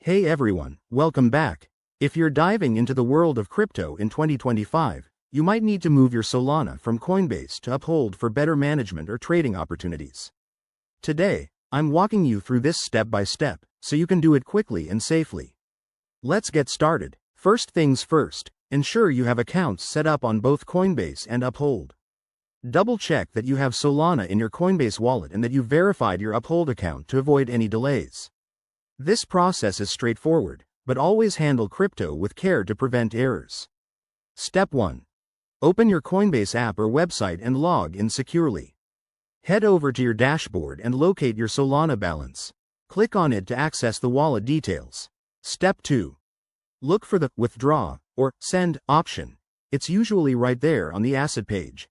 Hey everyone, welcome back. If you're diving into the world of crypto in 2025, you might need to move your Solana from Coinbase to Uphold for better management or trading opportunities. Today, I'm walking you through this step by step, so you can do it quickly and safely. Let's get started. First things first, ensure you have accounts set up on both Coinbase and Uphold. Double check that you have Solana in your Coinbase wallet and that you've verified your Uphold account to avoid any delays. This process is straightforward, but always handle crypto with care to prevent errors. Step 1. Open your Coinbase app or website and log in securely. Head over to your dashboard and locate your Solana balance. Click on it to access the wallet details. Step 2. Look for the Withdraw or Send option. It's usually right there on the asset page.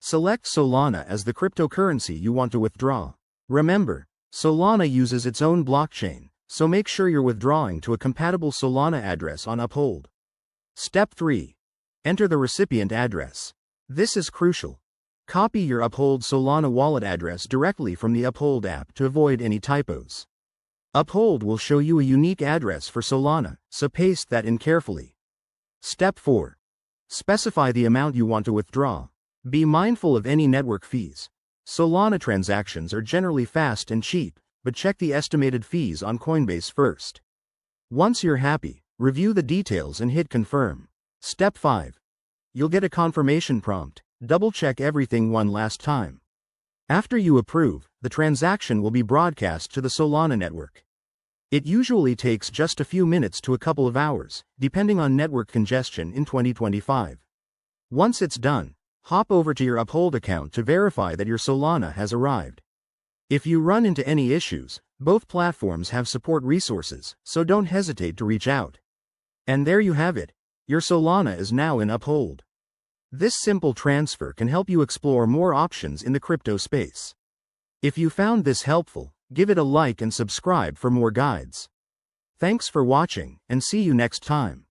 Select Solana as the cryptocurrency you want to withdraw. Remember, Solana uses its own blockchain, so make sure you're withdrawing to a compatible Solana address on Uphold. Step 3. Enter the recipient address. This is crucial. Copy your Uphold Solana wallet address directly from the Uphold app to avoid any typos. Uphold will show you a unique address for Solana, so paste that in carefully. Step 4. Specify the amount you want to withdraw. Be mindful of any network fees. Solana transactions are generally fast and cheap, but check the estimated fees on Coinbase first. Once you're happy, review the details and hit confirm. Step 5. You'll get a confirmation prompt. Double-check everything one last time. After you approve, the transaction will be broadcast to the Solana network. It usually takes just a few minutes to a couple of hours, depending on network congestion in 2025. Once it's done, hop over to your Uphold account to verify that your Solana has arrived. If you run into any issues, both platforms have support resources, so don't hesitate to reach out. And there you have it. Your Solana is now in Uphold. This simple transfer can help you explore more options in the crypto space. If you found this helpful, give it a like and subscribe for more guides. Thanks for watching, and see you next time.